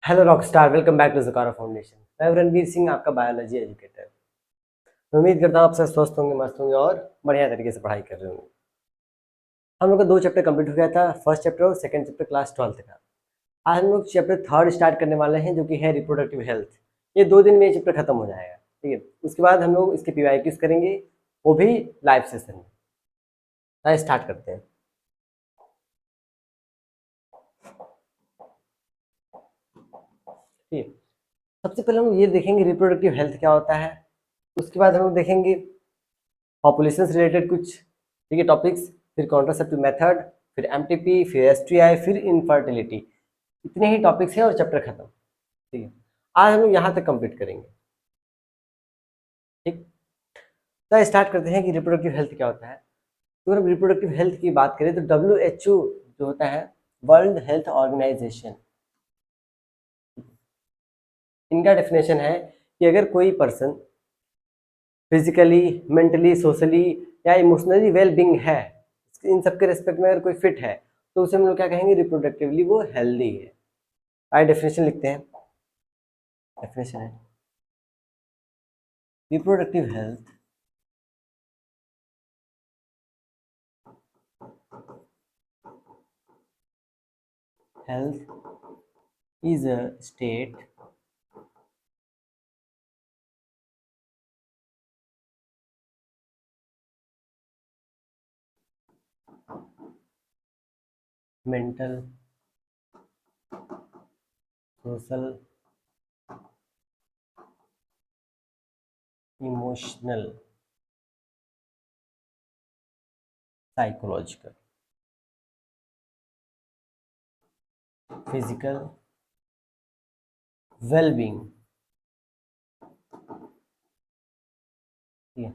Hello rockstar, welcome back to ज़कारा foundation. मैं रणवीर सिंह, आपका बायोलॉजी एजुकेटर। मैं उम्मीद करता हूँ आप सब स्वस्थ होंगे, मस्त होंगे और बढ़िया तरीके से पढ़ाई कर रहे होंगे। हम लोग का 2 चैप्टर कंप्लीट हो गया था, फर्स्ट चैप्टर और सेकंड चैप्टर क्लास 12th का। आज हम लोग चैप्टर थर्ड स्टार्ट करने वाले हैं, जो कि है रिप्रोडक्टिव हेल्थ। ये 2 दिन में ये चैप्टर खत्म हो जाएगा, ठीक है। उसके बाद हम लोग इसके PYQs करेंगे, वो भी लाइव सेशन में। आइए स्टार्ट करते हैं। ठीक है, सबसे पहले हम लोग ये देखेंगे रिप्रोडक्टिव हेल्थ क्या होता है। उसके बाद हम लोग देखेंगे पॉपुलेशन से रिलेटेड कुछ, ठीक है, टॉपिक्स। फिर कॉन्ट्रासेप्टिव मेथड, फिर MTP, फिर STI, फिर इनफर्टिलिटी। इतने ही टॉपिक्स हैं और चैप्टर खत्म। ठीक है, आज हम लोग यहाँ तक कंप्लीट करेंगे। ठीक, तो स्टार्ट करते हैं कि रिप्रोडक्टिव हेल्थ क्या होता है। तो अगर हम रिप्रोडक्टिव हेल्थ की बात करें तो WHO जो होता है, वर्ल्ड हेल्थ ऑर्गेनाइजेशन, इनका डेफिनेशन है कि अगर कोई पर्सन फिजिकली, मेंटली, सोशली या इमोशनली वेल बींग है, इन सब के रेस्पेक्ट में अगर कोई फिट है, तो उसे हम लोग क्या कहेंगे, रिप्रोडक्टिवली वो हेल्दी है। आइए डेफिनेशन लिखते हैं। डेफिनेशन है reproductive health is a state mental, social, emotional, psychological, physical wellbeing. ठीक है,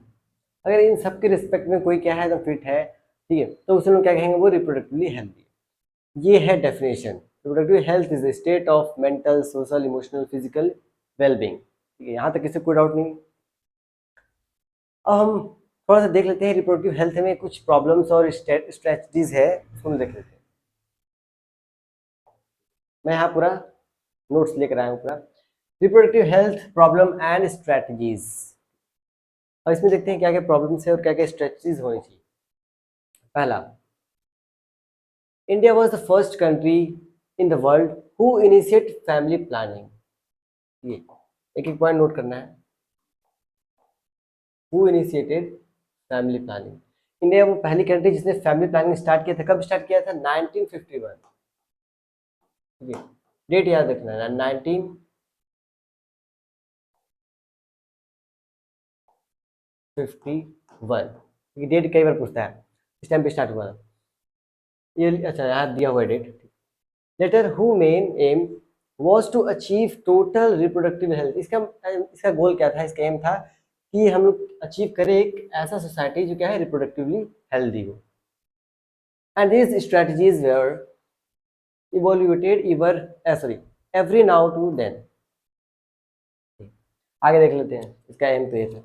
अगर इन सब के रिस्पेक्ट में कोई क्या है तो फिट है, ठीक है, तो उसे लोग क्या कहेंगे, वो रिप्रोडक्टिवली हेल्दी। ये है definition. Reproductive health is the state of mental, social, emotional, physical wellbeing. ठीक है, यहाँ तक किसी कोई डाउट नहीं। अब हम थोड़ा सा देख लेते हैं रिप्रोडक्टिव हेल्थ में कुछ प्रॉब्लम्स और स्ट्रेटजीज है, उसको देख लेते हैं। मैं यहाँ पूरा नोट्स लेकर आया हूँ पूरा। Reproductive health problem and strategies, और इसमें देखते हैं क्या क्या प्रॉब्लम्स है और क्या क्या स्ट्रेटजीज होनी चाहिए। पहला, India was the first country in the world who initiate family planning. ये एक एक पॉइंट नोट करना है। Who initiated family planning. India वो पहली कंट्री जिसने फैमिली प्लानिंग स्टार्ट किया था। कब स्टार्ट किया था? 1951। ठीक है, डेट याद रखना है, 1951। डेट कई बार पूछता है, इस टाइम पे स्टार्ट हुआ था ये। अच्छा, यहाँ दिया हुआ date. Later the main aim was to achieve total reproductive health. इसका इसका गोल क्या था, इसका एम था कि हम लोग अचीव करें एक ऐसा सोसाइटी जो क्या है, रिप्रोडक्टिवली हेल्दी हो। And this strategies were evaluated every now to then। आगे देख लेते हैं, इसका एम तो ये था।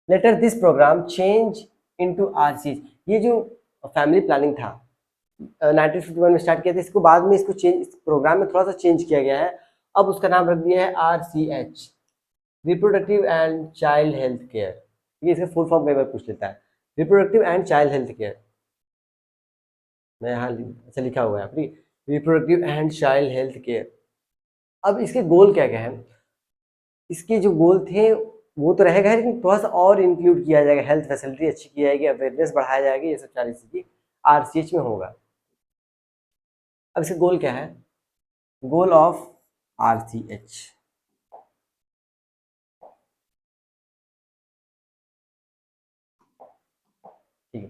Later this programme change into RCH। ये जो फैमिली प्लानिंग था 1951 में स्टार्ट किया था, इसको बाद में इसको चेंज, प्रोग्राम में थोड़ा सा चेंज किया गया है। अब उसका नाम रख दिया है RCH, reproductive and child health care. ये इसका फुल फॉर्म कई बार पूछ लेता है, reproductive and child health care. मैं यहाँ अच्छा लिखा हुआ है अपनी, reproductive and child health care. अब इसके गोल क्या क्या है? इसके जो गोल थे वो तो रहेगा, लेकिन थोड़ा सा और इंक्लूड किया जाएगा। हेल्थ फैसिलिटी अच्छी की जाएगी, अवेयरनेस बढ़ाया जाएगा, ये सब सारी चीज़ें RCH में होगा। अब इसका गोल क्या है? गोल ऑफ RCH, ठीक है,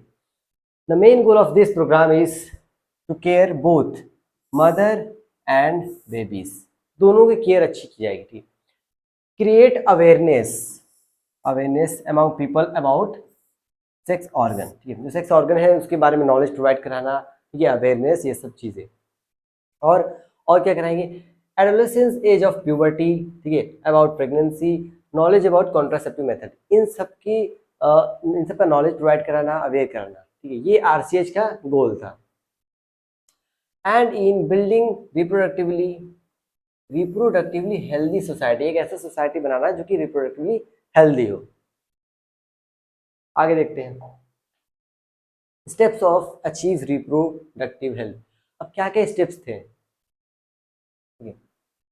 the main goal of this programme is to care both mother and babies. दोनों की केयर अच्छी की जाएगी। ठीक, create awareness among people about sex organ. ठीक है, जो सेक्स ऑर्गन है उसके बारे में नॉलेज प्रोवाइड कराना, ये अवेयरनेस, ये सब चीज़ें। और और क्या कराएंगे? एडोलेसेंस, एज ऑफ प्यूबर्टी, ठीक है, about pregnancy, knowledge about contraceptive method, इन सब का नॉलेज प्रोवाइड कराना, अवेयर कराना। ठीक है, ये RCH का गोल था। And in building reproductively reproductively healthy society, एक ऐसा सोसाइटी बनाना जो कि रिप्रोडक्टिवली हेल्दी हो। आगे देखते हैं steps of achieve reproductive health. अब क्या क्या स्टेप्स थे,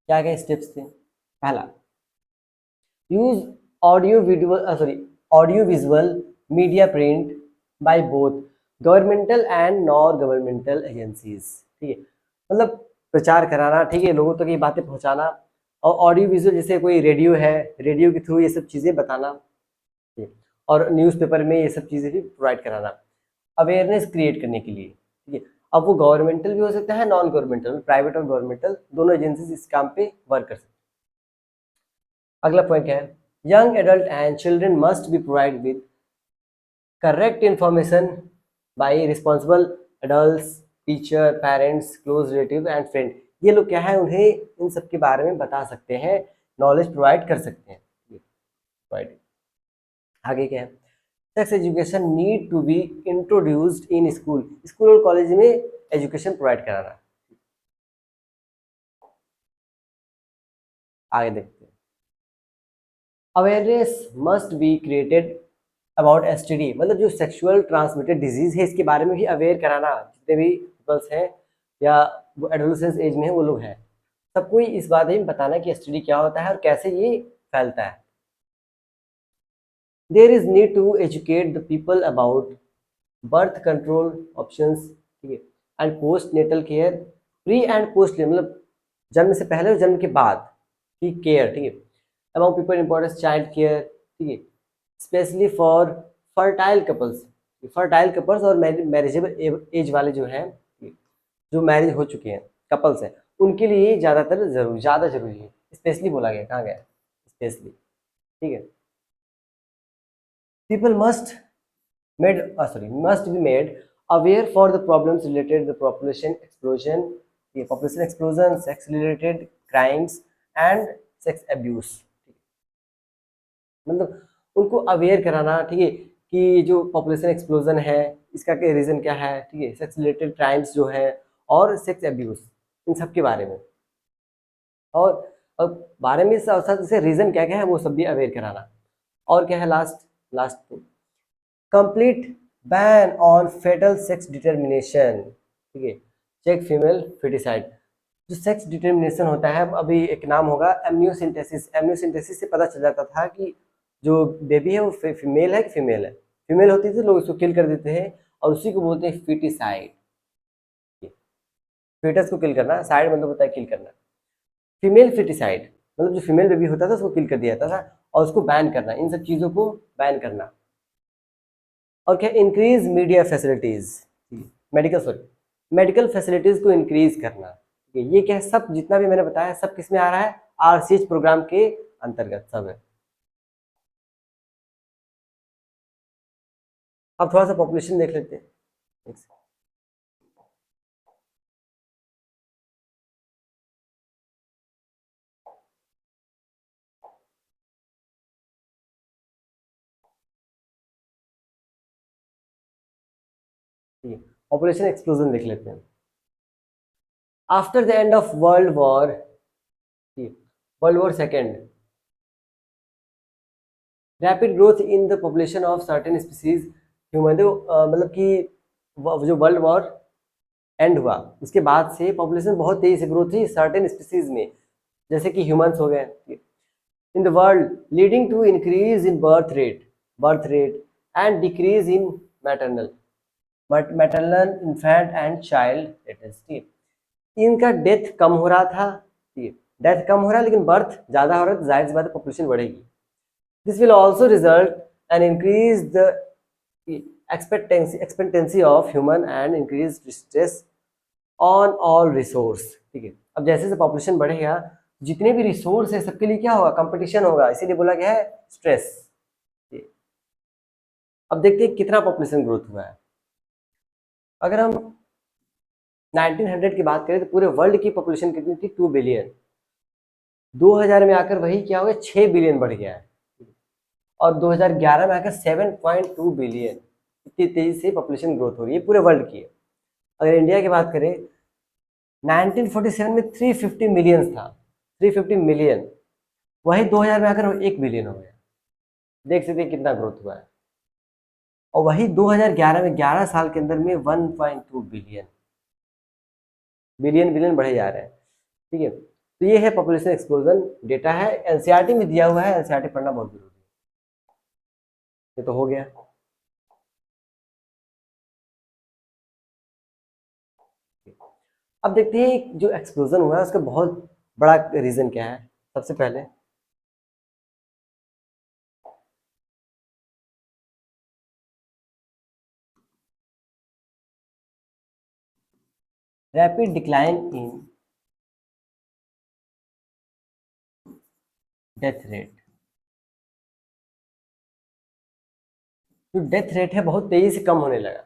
क्या क्या स्टेप्स थे? पहला, use audio visual media print by both governmental and non governmental agencies. ठीक है, मतलब प्रचार कराना, ठीक है, लोगों तक ये बातें पहुंचाना। और ऑडियो विजुअल जैसे कोई रेडियो है, रेडियो के थ्रू ये सब चीज़ें बताना, ठीक है, और न्यूज़पेपर में ये सब चीज़ें भी प्रोवाइड कराना अवेयरनेस क्रिएट करने के लिए। ठीक है, अब वो गवर्नमेंटल भी हो सकता है, नॉन गवर्नमेंटल, प्राइवेट और गवर्नमेंटल दोनों एजेंसीज इस काम पे वर्क कर सकते हैं। अगला पॉइंट क्या है? Young adult and children must be provide with correct information bye responsible adults, teacher, parents, close relative and friend. ये लोग क्या है, उन्हें इन सब के बारे में बता सकते हैं, नॉलेज प्रोवाइड कर सकते हैं। प्रोवाइड। आगे क्या है? Sex education need to be introduced in school, school और कॉलेज में एजुकेशन प्रोवाइड कराना। आगे देखते हैं, awareness must be created about STD, मतलब जो सेक्सुअल ट्रांसमिटेड डिजीज है इसके बारे में भी अवेयर कराना। जितने भी पीपल्स हैं या वो एडोलेसेंस एज में है वो लोग हैं, सबको इस बारे में बताना कि एसटीडी क्या होता है और कैसे ये फैलता है। There is need to educate the people about birth control options, ठीक है, and post natal care, pre and post, मतलब जन्म से पहले और जन्म के बाद की केयर, ठीक है, among people importance child care, ठीक है, specially for fertile couples, fertile couples और मैरिजेबल एज वाले जो हैं, जो मैरिज हो चुके हैं कपल्स हैं, उनके लिए ज़्यादातर ज़्यादा जरूरी है। स्पेशली बोला गया, कहाँ गया स्पेशली, ठीक है। People must be made aware for the problems related to the population explosion, sex related crimes and sex abuse। मतलब उनको अवेयर कराना, ठीक है, कि जो पॉपुलेशन एक्सप्लोजन है इसका क्या रीज़न क्या है, ठीक है, सेक्स रिलेटेड क्राइम्स जो है और सेक्स एब्यूज, इन सब के बारे में। और अब बारे में साथ साथ इसे रीज़न क्या क्या है वो सब भी अवेयर कराना। और क्या है last last complete ban on fetal sex determination, ठीक है, चेक फीमेल फेटिसाइड। जो सेक्स डिटर्मिनेशन होता है, अभी एक नाम होगा एमनियोसिंथेसिस, एमनियोसिंथेसिस से पता चल जाता था कि जो बेबी है वो फीमेल है कि फीमेल है। फीमेल होती थी, लोग उसको किल कर देते हैं और उसी को बोलते हैं फिटिसाइड। फेटस को किल करना, साइड मतलब होता है किल करना। फीमेल फिटिसाइड मतलब जो फीमेल बेबी होता था उसको किल कर दिया जाता था, और उसको बैन करना, इन सब चीज़ों को बैन करना। और क्या? Increase media facilities, medical facilities को इंक्रीज करना। ठीक है, ये क्या है, सब जितना भी मैंने बताया सब किस में आ रहा है? आरसीएच प्रोग्राम के अंतर्गत सब है। अब थोड़ा सा पॉपुलेशन देख लेते हैं। पॉपुलेशन एक्सप्लोजन देख लेते हैं। After the end of world war second, rapid growth in the population of certain species human, मतलब कि जो वर्ल्ड वॉर एंड हुआ उसके बाद से पॉपुलेशन बहुत तेजी से ग्रोथ हुई सर्टेन स्पीसीज में, जैसे कि ह्यूमंस हो गए in the world, leading to increase in birth rate and decrease in maternal infant and child latest. इनका डेथ कम हो रहा था, डेथ कम हो रहा है लेकिन बर्थ ज़्यादा हो रहा है, तो जाहिर सी बात है पॉपुलेशन बढ़ेगी। This will also result and increase the expectancy of human and increase stress on all resource. ठीक है, अब जैसे जैसे पॉपुलेशन बढ़ेगा, जितने भी रिसोर्स है सबके लिए क्या होगा? कंपटीशन होगा, इसीलिए बोला गया है स्ट्रेस। अब देखते हैं कितना पॉपुलेशन ग्रोथ हुआ है। अगर हम 1900 की बात करें तो पूरे वर्ल्ड की पॉपुलेशन कितनी थी? 2 बिलियन। 2000 में आकर वही क्या हो गया? 6 बिलियन बढ़ गया है, और 2011 में आकर 7.2 बिलियन। इतनी तेजी से पॉपुलेशन ग्रोथ हो रही है पूरे वर्ल्ड की। अगर इंडिया की बात करें, 1947 में 350 मिलियन था, 350 मिलियन, वही 2000 में आकर 1 बिलियन हो गया। देख सकते हैं कितना ग्रोथ हुआ है। और वही 2011 में 11 साल के अंदर में 1.2 बिलियन, बिलियन बिलियन बढ़े जा रहे हैं। ठीक है, तो ये है पॉपुलेशन एक्सप्लोजन डेटा है, एनसीईआरटी में दिया हुआ है, एनसीईआरटी पढ़ना बहुत जरूरी है। ये तो हो गया। अब देखते हैं जो एक्सप्लोजन हुआ है उसका बहुत बड़ा रीजन क्या है। सबसे पहले rapid decline in death rate. जो डेथ रेट है बहुत तेजी से कम होने लगा।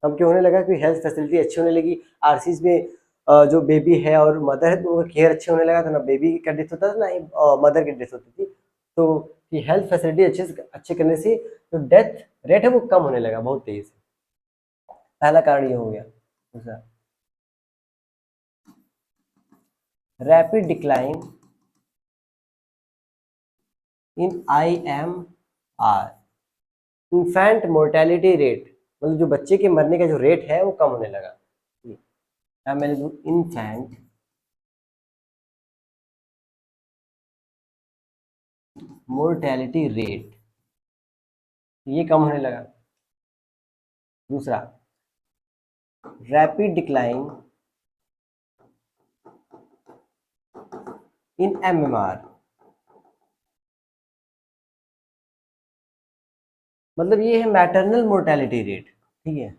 कम क्यों होने लगा? क्योंकि हेल्थ फैसिलिटी अच्छी होने लगी। आरसीज में जो बेबी है और मदर है तो उनका केयर अच्छे होने लगा था, ना बेबी का डेथ होता था ना ही मदर की डेथ होती थी। तो ये हेल्थ फैसिलिटी अच्छे करने से जो डेथ रेट है वो कम होने लगा बहुत तेजी से। पहला कारण ये हो गया। दूसरा, rapid decline in IMR, infant mortality rate, मतलब जो बच्चे के मरने का जो रेट है वो कम होने लगा। मैंने इन्फेंट मोर्टेलिटी रेट, ये कम होने लगा। दूसरा, रैपिड डिक्लाइन इन MMR, मतलब ये है मैटरनल मोर्टेलिटी रेट। ठीक है,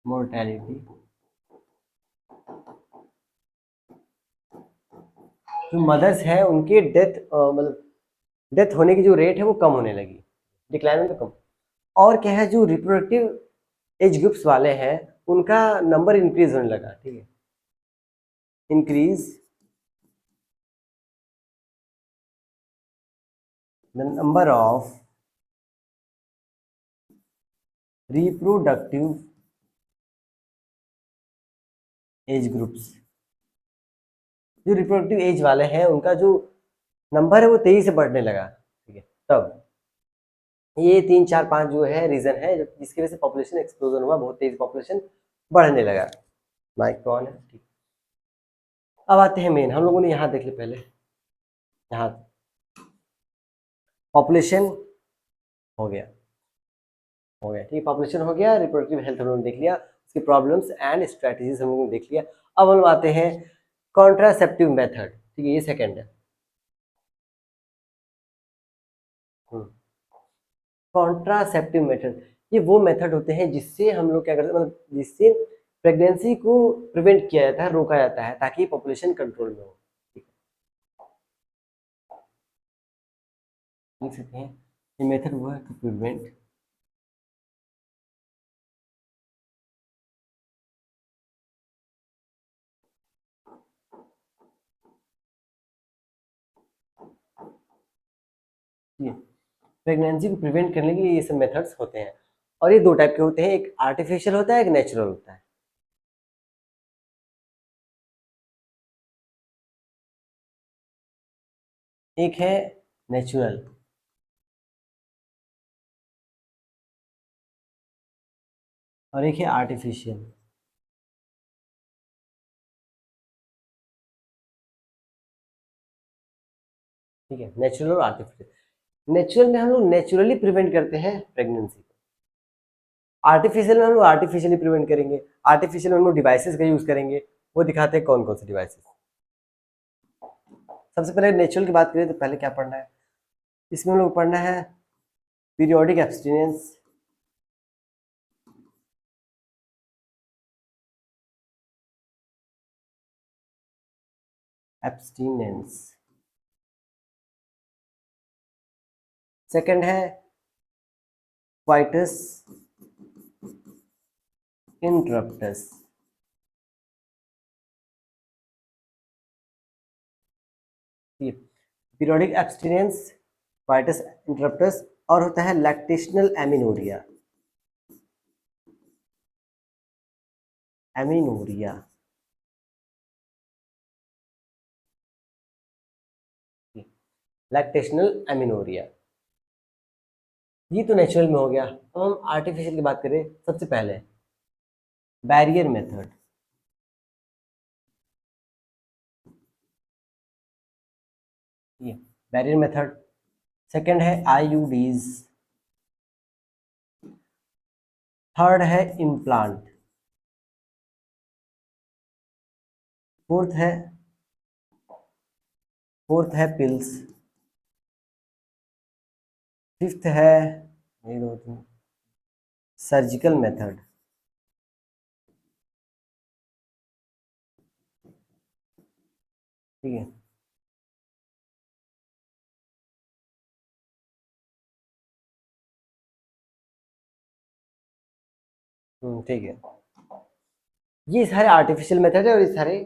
मोर्टेलिटी, जो मदर्स है उनके डेथ मतलब डेथ होने की जो रेट है वो कम होने लगी, डिक्लाइन में तो कम। और क्या है, जो रिप्रोडक्टिव एज ग्रुप्स वाले हैं उनका नंबर इंक्रीज होने लगा। ठीक है, increase the number of reproductive age groups, जो रिप्रोडक्टिव एज वाले हैं उनका जो नंबर है वो तेजी से बढ़ने लगा। ठीक है, तब ये 3 4 5 जो है रीजन है जिसकी वजह से पॉपुलेशन एक्सप्लोजन हुआ, बहुत तेज पॉपुलेशन बढ़ने लगा। माइक तो ऑन है। ठीक, अब आते हैं मेन, हम लोगों ने यहाँ देख लिया पहले, यहाँ पॉपुलेशन हो गया, हो गया। ठीक, पॉपुलेशन हो गया, रिप्रोडक्टिव हेल्थ हम लोगों ने देख लिया, उसकी प्रॉब्लम्स एंड स्ट्रेटजीज हम लोगों ने देख लिया। अब हम आते हैं कॉन्ट्रासेप्टिव मेथड। ठीक है, ये सेकंड है। कॉन्ट्रासेप्टिव मेथड, ये वो मेथड होते हैं जिससे हम लोग क्या करते हैं, मतलब जिससे प्रेगनेंसी को प्रिवेंट किया जाता है, रोका जाता है, ताकि पॉपुलेशन कंट्रोल में हो। लिख सकते हैं ये मेथड वो है टू प्रिवेंट प्रेगनेंसी को प्रिवेंट करने के लिए ये सब मेथड्स होते हैं। और ये दो टाइप के होते हैं, एक आर्टिफिशियल होता है, एक नेचुरल होता है। एक है नेचुरल और एक है आर्टिफिशियल। ठीक है, नेचुरल और आर्टिफिशियल। नेचुरल में हम लोग नेचुरली प्रिवेंट करते हैं प्रेगनेंसी को, आर्टिफिशियल में हम लोग आर्टिफिशियली प्रिवेंट करेंगे। आर्टिफिशियल में हम लोग डिवाइसेस का यूज करेंगे, वो दिखाते हैं कौन कौन से डिवाइसेस। सबसे पहले नेचुरल की बात करें तो पहले क्या पढ़ना है, इसमें हम लोग पढ़ना है पीरियोडिक एब्सटिनेंस, एब्सटिनेंस। सेकंड है coitus interruptus. Periodic abstinence, coitus interruptus, और होता है lactational amenorrhoea. Amenorrhoea. Lactational amenorrhoea, ये तो नेचुरल में हो गया। अब हम आर्टिफिशियल की बात करें, सबसे पहले बैरियर मेथड। ये बैरियर मेथड। सेकंड है आईयूडीज। थर्ड है इम्प्लांट। फोर्थ है पिल्स। फिफ्थ है, ये दो तीन, सर्जिकल मेथड। ठीक है। ठीक है। ये सारे आर्टिफिशियल मेथड है और ये सारे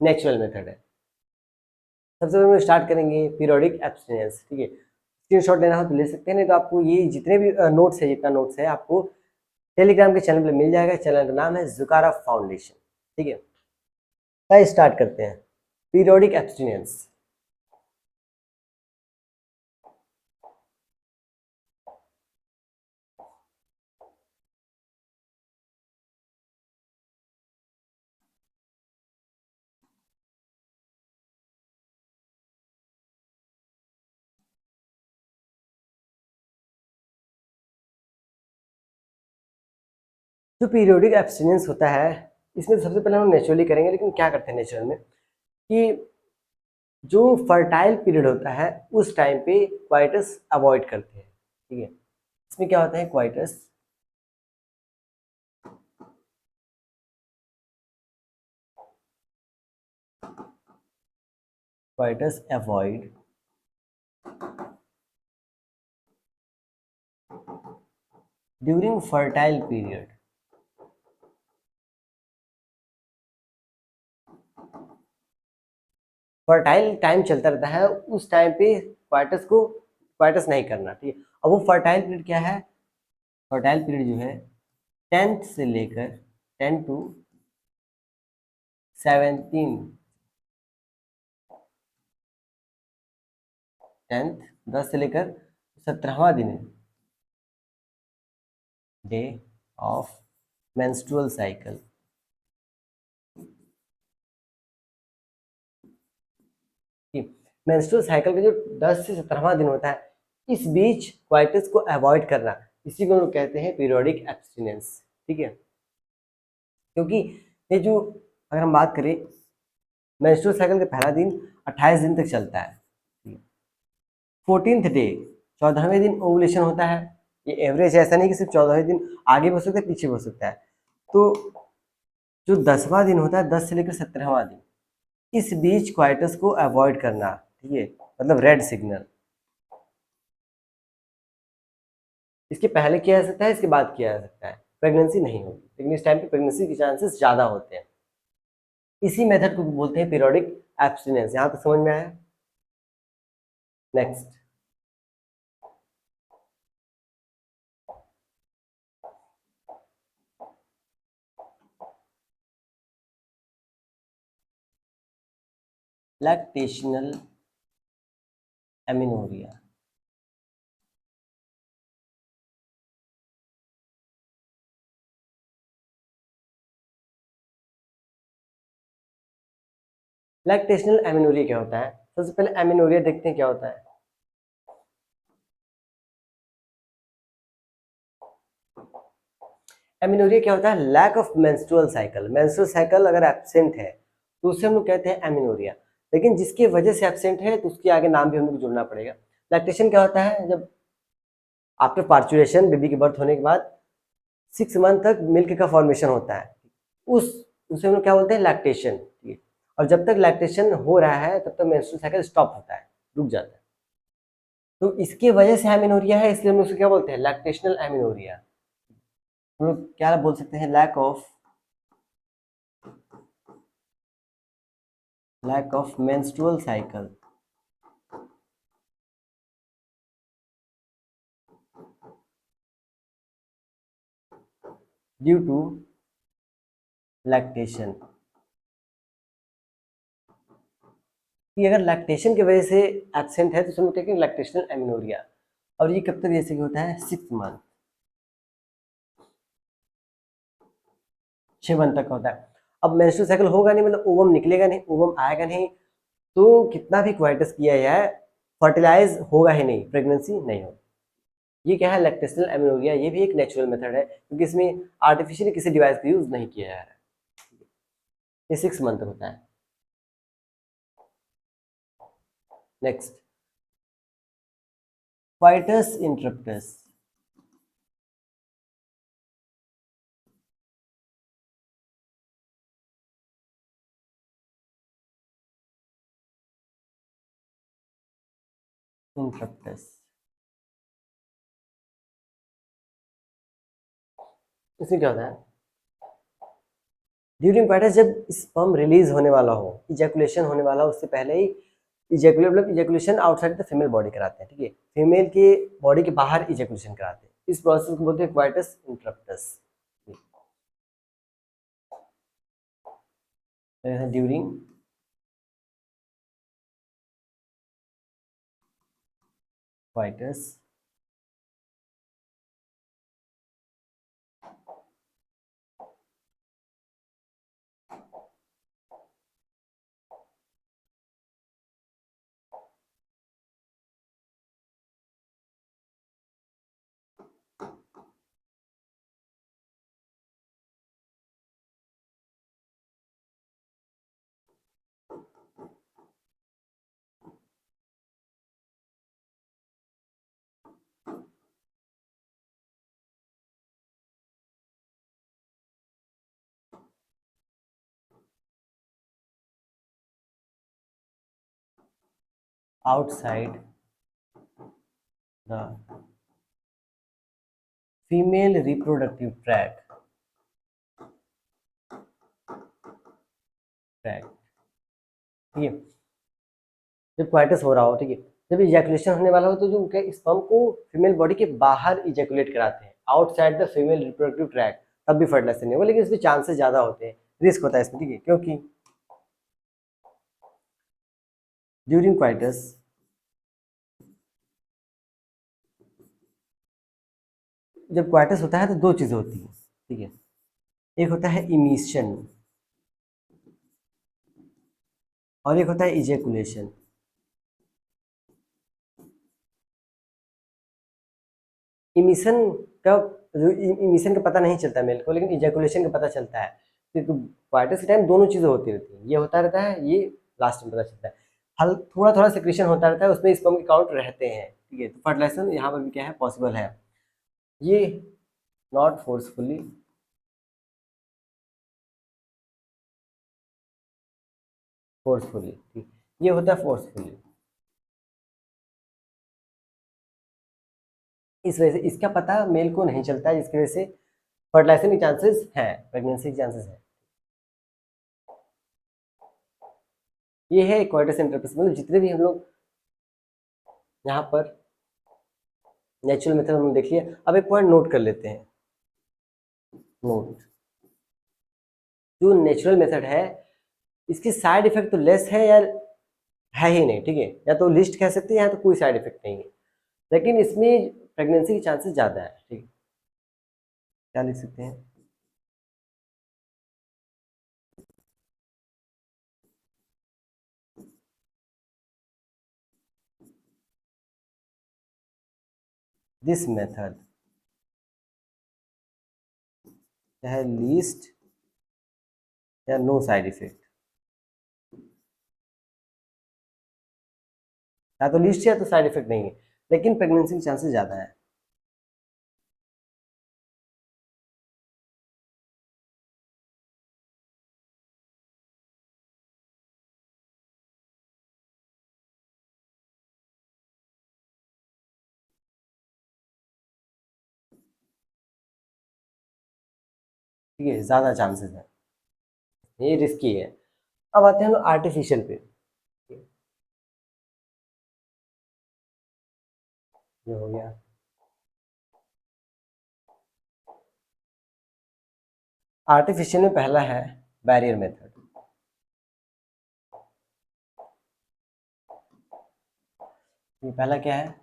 नेचुरल मेथड है। सबसे पहले हम स्टार्ट करेंगे पीरियोडिक एब्सटिनेंस। ठीक है, स्क्रीनशॉट लेना हो तो ले सकते हैं, नहीं तो आपको ये जितने भी नोट्स है, जितना नोट्स है आपको टेलीग्राम के चैनल पे मिल जाएगा। चैनल का नाम है जुकारा फाउंडेशन। ठीक है, तो स्टार्ट करते हैं पीरियोडिक एब्सटिनेंस। जो पीरियोडिक एब्सटिनेंस होता है, इसमें सबसे पहले हम नेचुरली करेंगे। लेकिन क्या करते हैं नेचुरल में कि जो फर्टाइल पीरियड होता है उस टाइम पे क्वाइटस अवॉइड करते हैं। ठीक है, इसमें क्या होता है, coitus avoid during fertile period. Fertile time चलता रहता है, उस टाइम पे क्वाइटस नहीं करना। ठीक है, अब वो फर्टाइल पीरियड क्या है, फर्टाइल पीरियड जो है 10th से लेकर 10 to 17, 10th 10 से लेकर 17वां दिन है day of menstrual cycle. Menstrual cycle का जो 10 से 17वां दिन होता है, इस बीच क्वाइटस को अवॉइड करना, इसी को हम लोग कहते हैं पीरियोडिक एब्सटिनेंस। ठीक है, क्योंकि ये जो, अगर हम बात करें, मेंस्ट्रुअल साइकिल का पहला दिन 28 दिन तक चलता है। 14th डे, 14वें दिन ओवुलेशन होता है। ये एवरेज है, ऐसा नहीं कि सिर्फ 14वें दिन आगे बढ़ सकता है पीछे बढ़ सकता है। तो जो 10वां दिन होता है, 10 से लेकर 17वां दिन, इस बीच क्वाइटस को अवॉइड करना। ठीक है, मतलब रेड सिग्नल। इसके पहले किया जा सकता है, इसके बाद किया जा सकता है, प्रेगनेंसी नहीं होगी, लेकिन इस टाइम पे प्रेगनेंसी के चांसेस ज्यादा होते हैं। इसी मेथड को बोलते हैं पीरियोडिक एब्सटिनेंस। यहां तक समझ में आया? Next, lactational amenorrhoea. Lactational amenorrhoea क्या होता है? सबसे पहले एमिनोरिया देखते हैं क्या होता है। एमिनोरिया क्या होता है? Lack of menstrual cycle. Menstrual cycle अगर एब्सेंट है तो उसे हम लोग कहते हैं एमिनोरिया। लेकिन जिसकी वजह से एब्सेंट है तो उसके आगे नाम भी हम लोग जोड़ना पड़ेगा। लैक्टेशन क्या होता है? जब आफ्टर पार्चुरेशन, बेबी के बर्थ होने के बाद 6 मंथ तक मिल्क का फॉर्मेशन होता है, उस उसे हम लोग क्या बोलते हैं? लैक्टेशन। ठीक है, और जब तक लैक्टेशन हो रहा है तब तक मेंस्ट्रुअल साइकिल स्टॉप होता है, रुक जाता है। तो इसकी वजह से एमिनोरिया है, इसलिए हम उसे क्या बोलते हैं? Lactational amenorrhoea. हम लोग क्या बोल सकते हैं? Lack of menstrual cycle due to lactation, कि अगर लैक्टेशन की वजह से एब्सेंट है तो उसमें क्या कहेंगे, लैक्टेशनल एमिनोरिया। और ये कब तक जैसे कि होता है, 6 मंथ, 6 मंथ तक होता है। अब मेंस्ट्रुअल साइकिल होगा नहीं, मतलब ओवम निकलेगा नहीं, ओवम आएगा नहीं, तो कितना भी क्वाइटस किया जाए फर्टिलाइज होगा ही नहीं, प्रेगनेंसी नहीं होगी। ये क्या है, लैक्टेशनल एमिनोरिया। ये भी एक नेचुरल मेथड है, क्योंकि इसमें आर्टिफिशियली किसी डिवाइस का यूज नहीं किया जा रहा है। ये 6 मंथ होता है। Next, coitus interrupts. इंटरप्टस, इसमें क्या होता है, ड्यूरिंग क्वाइटस जब स्पर्म रिलीज होने वाला हो, इजैकुलेशन होने वाला हो, उससे पहले ही इजैकुलेट, मतलब ejaculation outside the female body कराते हैं, ठीक है, फीमेल के बॉडी के बाहर इजैकुलेशन कराते हैं, इस प्रोसेस को बोलते हैं coitus interruptus. During coitus outside the female reproductive tract, ठीक है, जब क्वाइटस हो रहा हो, ठीक है, जब इजैकुलेशन होने वाला हो, तो जो उनके स्पर्म को फीमेल बॉडी के बाहर इजैकुलेट कराते हैं, outside the female reproductive tract, तब भी फर्टिलाइजेशन नहीं होगा, लेकिन इसमें चांसेस ज्यादा होते हैं, रिस्क होता है इसमें, ठीक है, क्योंकि ड्यूरिंग क्वाइटस जब क्वाइटस होता है तो दो चीजें होती हैं, ठीक है, एक होता है इमिशन और एक होता है इजैकुलेशन। इमिशन का, जो इमिशन का पता नहीं चलता मेल को, लेकिन इजैकुलेशन का पता चलता है, क्योंकि क्वाइटस के टाइम दोनों चीजें होती रहती हैं, ये होता रहता है, ये लास्ट में पता चलता है, हल थोड़ा थोड़ा सिक्रेशन होता रहता है, उसमें स्पर्म के काउंट रहते हैं, ठीक है, तो फर्टिलाइजेशन यहाँ पर भी क्या है, पॉसिबल है। ये नॉट फोर्सफुली, फोर्सफुली, ठीक, ये होता है फोर्सफुली, इस वजह से इसका पता मेल को नहीं चलता है, जिसकी वजह से फर्टिलाइजेशन के चांसेस हैं, प्रेगनेंसी के चांसेस है। ये है क्वाइटस इंटरप्रेस, मतलब जितने भी हम लोग यहाँ पर नेचुरल मेथड हमने देख लिया। अब एक पॉइंट नोट कर लेते हैं, नोट, जो नेचुरल मेथड है इसकी साइड इफेक्ट तो लेस है या है ही नहीं, ठीक है, या तो लिस्ट कह सकते हैं, या तो कोई साइड इफेक्ट नहीं है, लेकिन इसमें प्रेगनेंसी के चांसेस ज्यादा है, ठीक है, क्या लिख सकते हैं, दिस मेथड है लीस्ट या नो साइड इफेक्ट, या तो लिस्ट या तो साइड इफेक्ट नहीं है, लेकिन प्रेगनेंसी के चांसेस ज्यादा है। ठीक है, ज्यादा चांसेस है, ये रिस्की है। अब आते हैं हम लोग आर्टिफिशियल पे, ये हो गया, आर्टिफिशियल में पहला है बैरियर मेथड। ये पहला क्या है?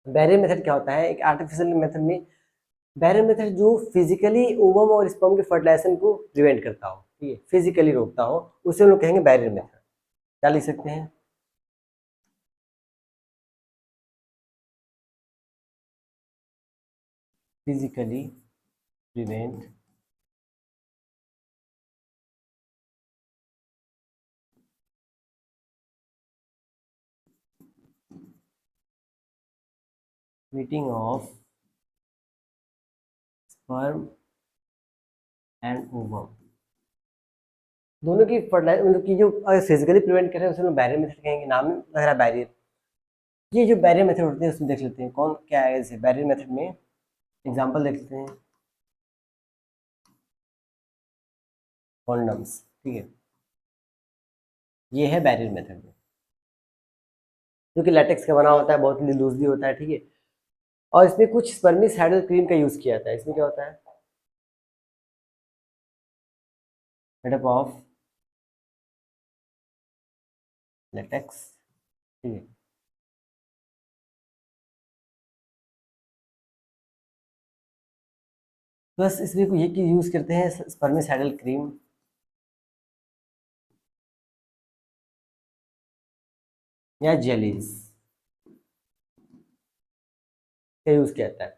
बैरियर मेथड क्या होता है? एक आर्टिफिशियल मेथड में बैरियर मेथड जो फिजिकली ओवम और स्पर्म के फर्टिलाइजेशन को प्रिवेंट करता हो, ठीक है, फिजिकली रोकता हो, उसे हम लोग कहेंगे बैरियर मेथड। क्या लिख सकते हैं? Physically prevent meeting of sperm and ovum, दोनों की फर्टिलाइज मतलब की जो अगर फिजिकली प्रिवेंट करें उसे हम बैरियर मेथड कहेंगे। नाम में लग रहा है बैरियर। ये जो बैरियर मेथड होते हैं उसमें देख लेते हैं कौन क्या है। जैसे बैरियर मेथड में एग्जांपल देख लेते हैं, कॉन्डम्स, ठीक है, ये है बैरियर मेथड में, जो कि लेटेक्स का बना होता है, बहुत लूजली होता है, ठीक है। और इसमें कुछ स्पर्मिसाइडल क्रीम का यूज किया जाता है। इसमें क्या होता है? मेडअप ऑफ लेटेक्स, ठीक है। बस इसमें ये की यूज करते हैं स्पर्मिसाइडल क्रीम या जेलीज का यूज किया जाता है।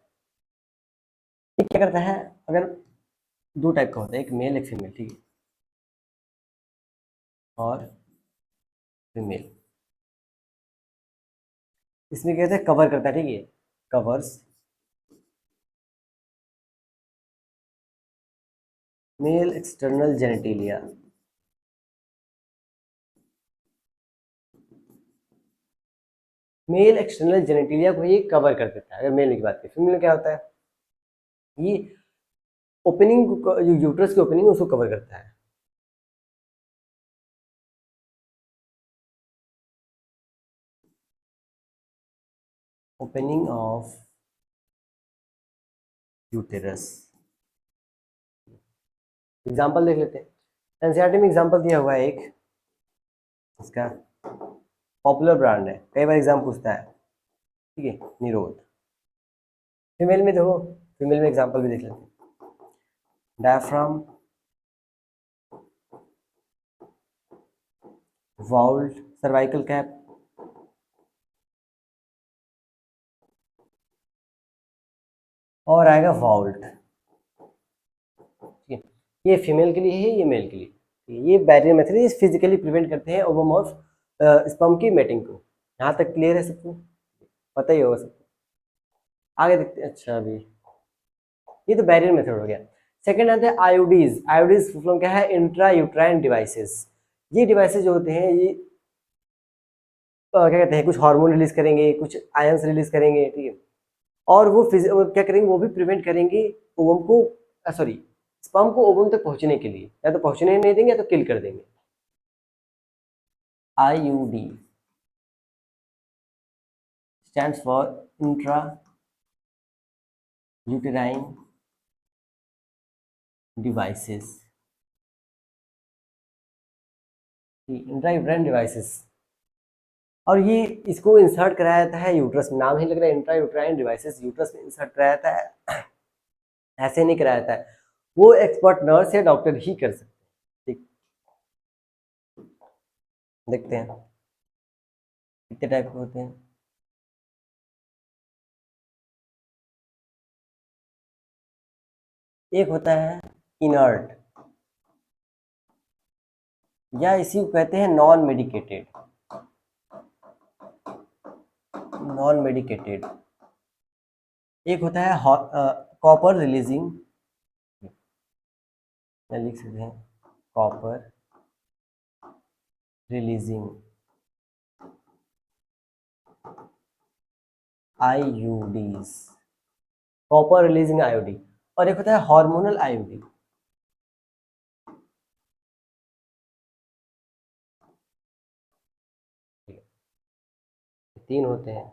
ये क्या करता है? अगर दो टाइप का होता है, एक मेल एक फीमेल, ठीक है, और फीमेल, इसमें क्या कहते हैं? कवर करता है, ठीक है, covers male external genitalia, male external genitalia को ये कवर कर देता है। अगर मेल की बात करें, फीमेल में क्या होता है? ये ओपनिंग, जो यूट्रस की ओपनिंग है उसको कवर करता है। ओपनिंग ऑफ यूटेरस, एग्जांपल देख लेते हैं। एनसीईआरटी में एग्जांपल दिया हुआ है एक, इसका पॉपुलर ब्रांड है, कई बार एग्जाम पूछता है, ठीक है, निरोध। फीमेल में देखो, फीमेल में एग्जांपल भी देख लेते हैं, डायफ्राम, वाउल्ट, सर्वाइकल कैप, और आएगा वाउल्ट, ठीक है। ये फीमेल के लिए है, ये मेल के लिए, ठीक है? ये बैरियर मेथड है, फिजिकली प्रिवेंट करते हैं ओवम स्पर्म की मेटिंग को। यहाँ तक क्लियर है सबको? पता ही होगा सबको। आगे देखते हैं। अच्छा, अभी ये तो बैरियर मेथड हो गया। सेकंड आता है आईओडीज। आईओडीज फुल फॉर्म क्या है? Intra uterine devices. ये डिवाइसेस जो होते हैं ये क्या कहते हैं, कुछ हार्मोन रिलीज करेंगे, कुछ आयंस रिलीज करेंगे, ठीक है, और वो क्या करेंगे, वो भी प्रिवेंट करेंगे ओवम को, सॉरी, स्पर्म को ओवम तक पहुंचने के लिए, या तो पहुंचने नहीं देंगे या तो किल कर देंगे। IUD stands for intra uterine devices, intra uterine devices. और ये इसको इंसर्ट कराया जाता है यूट्रस में। नाम ही लग रहा है इंट्रा यूट्राइन डिवाइसेस, यूट्रस में इंसर्ट कराया जाता है, ऐसे नहीं कराया जाता है। वो एक्सपर्ट नर्स या डॉक्टर ही कर सकते हैं, ठीक। देखते हैं कितने टाइप के होते हैं। एक होता है इनर्ट, या इसी को कहते हैं नॉन मेडिकेटेड, नॉन मेडिकेटेड। एक होता है कॉपर रिलीजिंग, लिख सकते हैं copper releasing IUDs, copper releasing IUD. और एक होता है हार्मोनल आईयूडी, 3 होते हैं।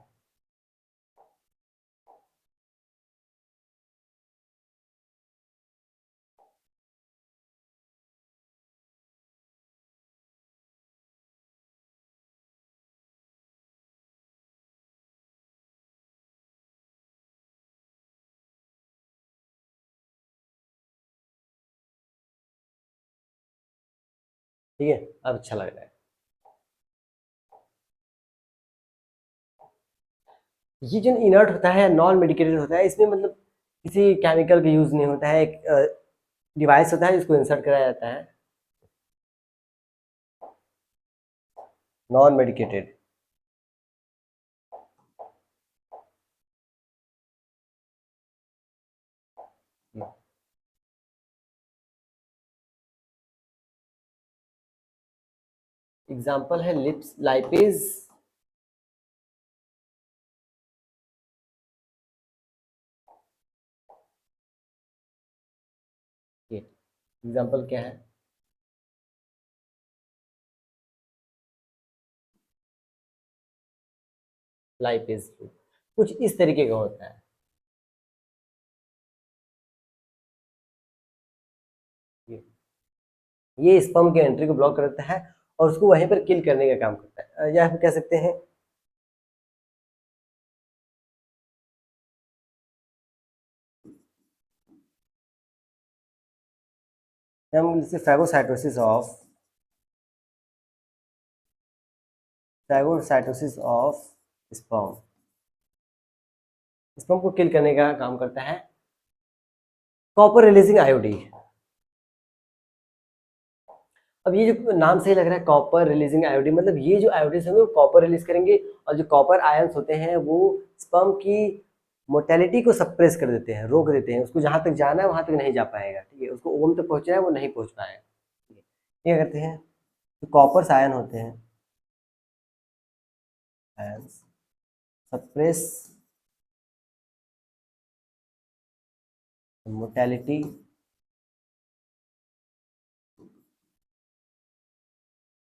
ठीक है, अब अच्छा लग रहा है। ये जो इनर्ट होता है, नॉन मेडिकेटेड होता है, इसमें मतलब किसी केमिकल का यूज नहीं होता है, एक डिवाइस होता है जिसको इंसर्ट कराया जाता है। Non medicated. एग्जाम्पल है लिप्स लाइपेज। एग्जाम्पल क्या है? लाइपेज कुछ इस तरीके का होता है। ये स्पर्म के एंट्री को ब्लॉक करता है और उसको वहीं पर किल करने का काम करता है, या हम कह सकते हैं हम इसे फैगोसाइटोसिस ऑफ स्पर्म। स्पर्म को किल करने का काम करता है कॉपर रिलीजिंग आयोडी। अब ये जो नाम से ही लग रहा है कॉपर रिलीजिंग आयोडी, मतलब ये जो आयोडीज होंगे वो कॉपर रिलीज करेंगे, और जो कॉपर आयंस होते हैं वो स्पर्म की मोटेलिटी को सप्रेस कर देते हैं, रोक देते हैं, उसको जहां तक जाना है वहां तक नहीं जा पाएगा। ठीक है, उसको ओम तक पहुंचना है वो नहीं पहुंच पाएगा। क्या करते हैं, तो कॉपर आयन होते हैं, ions suppress mortality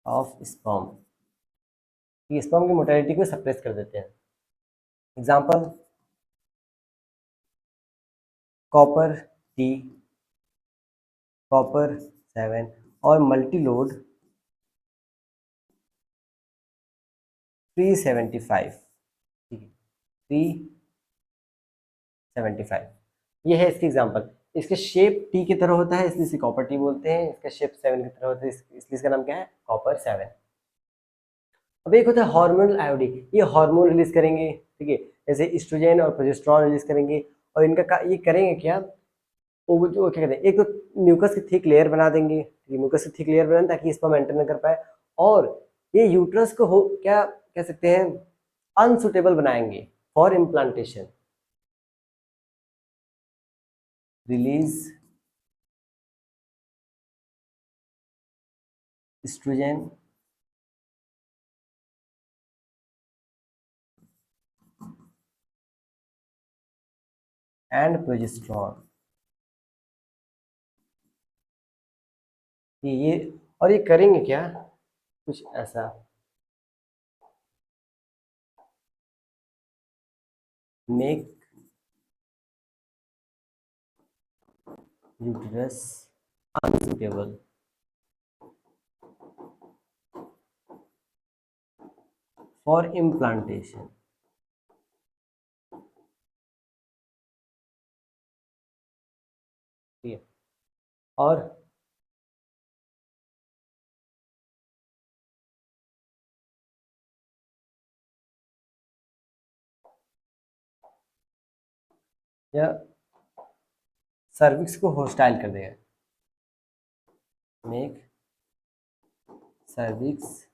of sperm, ये स्पर्म की मोटेलिटी को सप्रेस कर देते हैं। एग्जाम्पल कॉपर टी, कॉपर 7 और मल्टीलोड 375। ठीक है, 375 ये है इसकी एग्जांपल। इसका शेप टी की तरह होता है इसलिए इसे कॉपर टी बोलते हैं, इसका शेप 7 की तरह होता है इसलिए इसका नाम क्या है, कॉपर 7। अब एक होता है हार्मोनल आयोडी, ये हार्मोन रिलीज करेंगे। ठीक है, जैसे एस्ट्रोजन और प्रोजेस्टेरॉन रिलीज करेंगे, और इनका ये करेंगे क्या, वो जो क्या कहते हैं, एक तो म्यूकस की थिक लेयर बना देंगे, ये म्यूकस की थिक लेयर बनाए ताकि स्पर्म एंटर न कर पाए, और ये यूट्रस को हो क्या कह सकते हैं, अनसुटेबल बनाएंगे for implantation. Release oestrogen and progesterone, ये और ये करेंगे क्या, कुछ ऐसा, make uterus unsuitable for implantation. ठीक है, और या सर्विक्स को होस्टाइल कर देगा, make cervix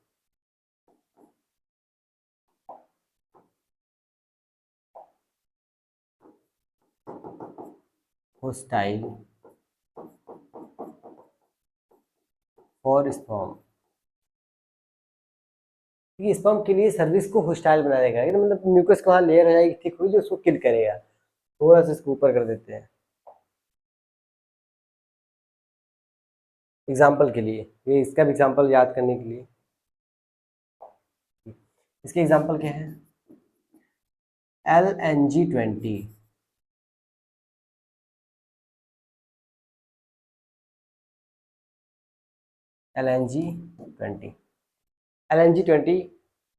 hostile for sperm. ये स्पर्म के लिए सर्विस को होस्टाइल बना देगा, मतलब म्यूकस का लेयर हो जाएगी थिक हुई जो उसको किल करेगा। थोड़ा सा इसको ऊपर कर देते हैं एग्जाम्पल के लिए, ये इसका भी एग्जाम्पल याद करने के लिए। इसके एग्जाम्पल क्या है, LNG-20, LNG-20, LNG-20।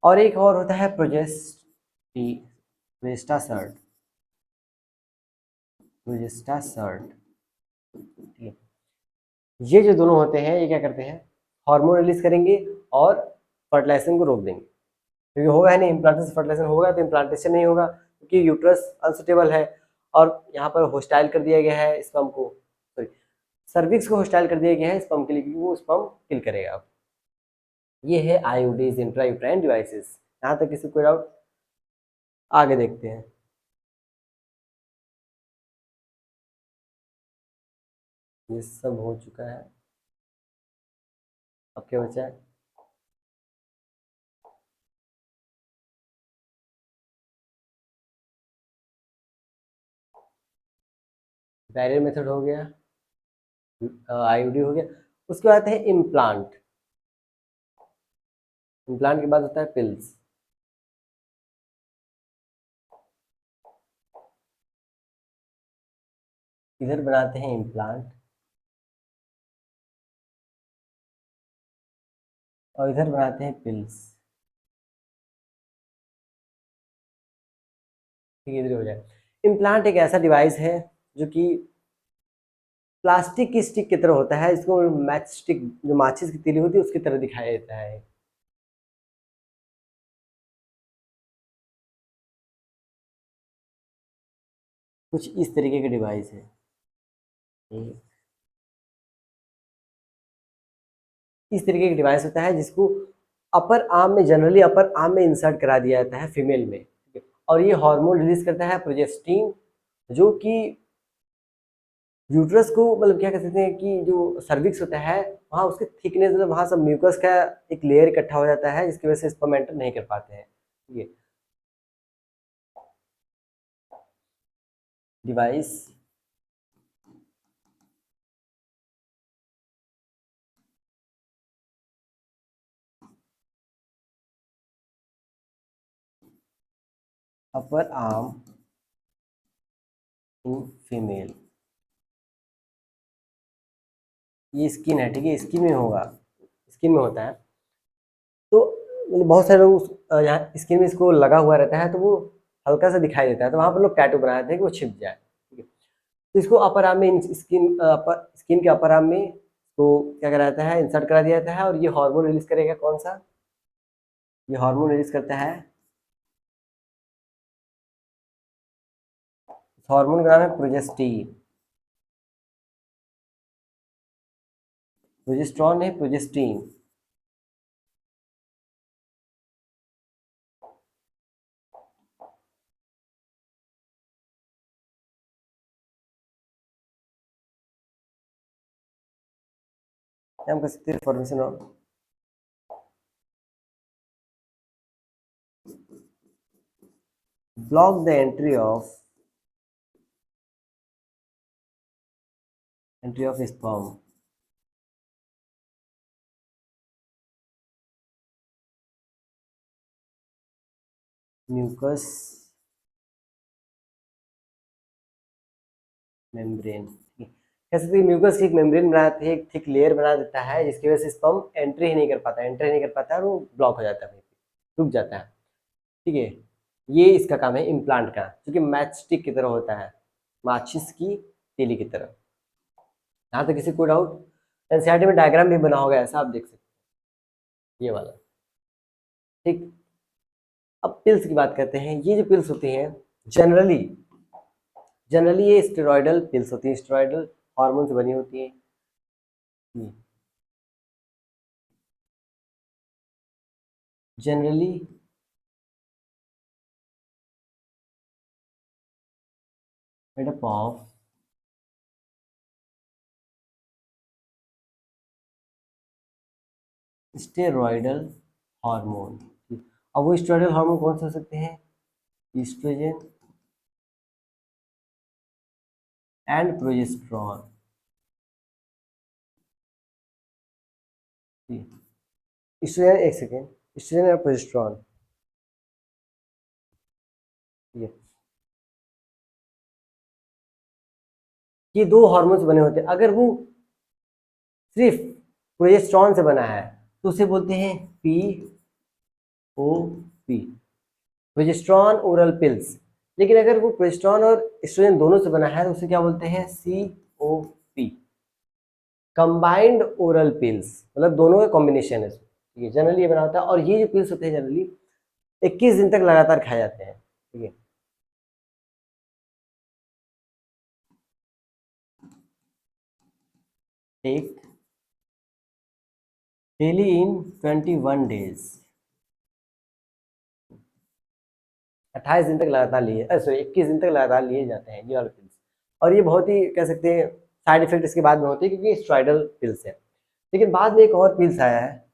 और एक और होता है प्रोजेस्टासर्ट, प्रोजेस्टासर्ट। ठीक है, ये जो दोनों होते हैं ये क्या करते हैं, हार्मोन रिलीज करेंगे और फर्टिलाइजेशन को रोक देंगे, क्योंकि होगा है नहीं, इम्प्लांटेशन फर्टिलाइजेशन होगा तो इम्प्लांटेशन नहीं होगा, क्योंकि यूट्रस अनसुटेबल है और यहाँ पर होस्टाइल कर दिया गया है स्पर्म को, सॉरी सर्विक्स को होस्टाइल कर दिया गया है स्पर्म के लिए, क्योंकि वो स्पर्म किल करेगा। अब ये है आईयूडीज, इंट्रायूट्राइन डिवाइसेस। यहाँ तक किसी कोई डाउट? आगे देखते हैं। ये सब हो चुका है, अब क्या बचा है? बैरियर मेथड हो गया, आईयूडी हो गया, उसके बाद है इम्प्लांट। इम्प्लांट के बाद होता है पिल्स। इधर बनाते हैं इम्प्लांट और इधर बनाते हैं पिल्स। ठीक है, इधर हो जाए। इम्प्लांट एक ऐसा डिवाइस है जो कि प्लास्टिक की स्टिक की तरह होता है, इसको मैच स्टिक जो माचिस की तीली होती है उसकी तरह दिखाया देता है। कुछ इस तरीके के डिवाइस है। इस तरीके का डिवाइस होता है जिसको अपर आर्म में, जनरली अपर आर्म में इंसर्ट करा दिया जाता है फीमेल में, ठीक है? और ये हार्मोन रिलीज करता है प्रोजेस्टिन, जो कि यूट्रस को मतलब क्या कह सकते हैं कि जो सर्विक्स होता है वहाँ उसके थिकनेस, मतलब वहाँ सब म्यूकस का एक लेयर इकट्ठा हो जाता है जिसकी वजह से स्पर्म एंटर नहीं कर पाते हैं। ठीक है, device upper arm in female, ये स्किन है, ठीक है, स्किन में होगा, स्किन में होता है। तो मतलब बहुत सारे लोग यहाँ स्किन में इसको लगा हुआ रहता है तो वो हल्का सा दिखाई देता है, तो वहाँ पर लोग टैटू बना देते हैं कि वो छिप जाए। ठीक है, तो इसको अपर आर्म में, स्किन के अपर आर्म में तो क्या करा जाता है, इंसर्ट करा दिया जाता है, और ये हार्मोन रिलीज करेगा। कौन सा? ये हार्मोन रिलीज करता है, हार्मोन का नाम है प्रोजेस्टीन, प्रोजेस्ट्रॉन है, प्रोजेस्टीन। हम कर सकते हैं formation of block the entry of sperm, mucus membrane. कह सकते हैं म्यूकस की एक मेम्ब्रेन बनाते हैं, एक थिक लेयर बना देता है जिसकी वजह से स्पर्म एंट्री ही नहीं कर पाता, एंट्री नहीं कर पाता है और वो ब्लॉक हो जाता है, वहीं पे रुक जाता है। ठीक है, ये इसका काम है इम्प्लांट का, जो कि मैच स्टिक की तरह होता है, माचिस की तीली की तरह। यहाँ तक किसी को डाउट? एनसीईआरटी में डायग्राम भी बना होगा ऐसा, आप देख सकते हैं ये वाला। ठीक, अब पिल्स की बात करते हैं। ये जो पिल्स होती हैं जनरली जनरली ये स्टेरॉयडल पिल्स होती हैं, स्टेरॉयडल हार्मोन से बनी होती हैं generally. Made up of steroidal hormone. अब वो स्टेरॉयडल हार्मोन कौन से हो सकते हैं? Oestrogen and progesterone. ईस्ट्रोजन, एक सेकेंड, ईस्ट्रोजन और प्रोजेस्टेरॉन। ठीक है, ये दो हार्मोन बने होते हैं। अगर वो सिर्फ प्रोजेस्टेरॉन से बना है तो उसे बोलते हैं POP, प्रोजेस्टेरॉन ओरल पिल्स। लेकिन अगर वो प्रोजेस्टेरॉन और एस्ट्रोजन दोनों से बना है तो उसे क्या बोलते हैं? COP, कंबाइंड ओरल पिल्स, मतलब दोनों का कॉम्बिनेशन है। ठीक है, जनरली ये बना होता है। और ये जो पिल्स होते हैं जनरली 21 दिन तक लगातार खाए जाते हैं। ठीक है, टेक डेली इन 21 डेज, 28 दिन तक लगातार लिए, सॉरी 21 दिन तक लगातार लिए जाते हैं ये वाले पिल्स। और ये बहुत ही कह सकते हैं साइड इफेक्ट इसके बाद में होते हैं क्योंकि स्टेरॉइडल पिल्स है। लेकिन बाद में एक और पिल्स आया है,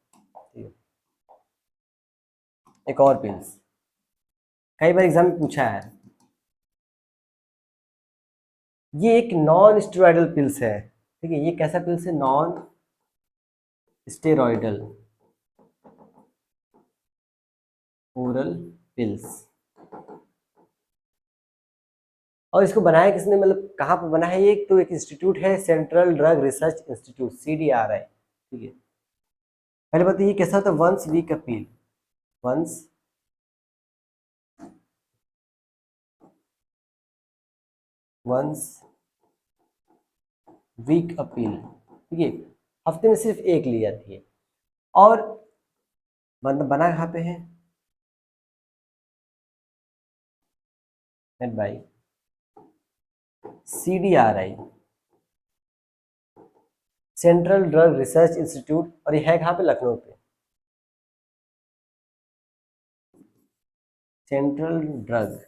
एक और पिल्स कई बार एग्जाम में पूछा है। ये एक नॉन स्टेरॉइडल पिल्स है। ठीक है, ये कैसा पिल्स है? Non steroidal oral pills. और इसको बनाया किसने, मतलब कहाँ पर बना है ये? तो एक इंस्टीट्यूट है, central drug research institute, CDRI। ठीक है, पहले बताइए कैसा होता है once week a pill? Once once week a pill. ठीक है, हफ्ते में सिर्फ एक ली जाती है। और मतलब बना कहाँ पे है? Made by CDRI, central drug research institute. और ये है कहाँ पे? लखनऊ पे। सेंट्रल ड्रग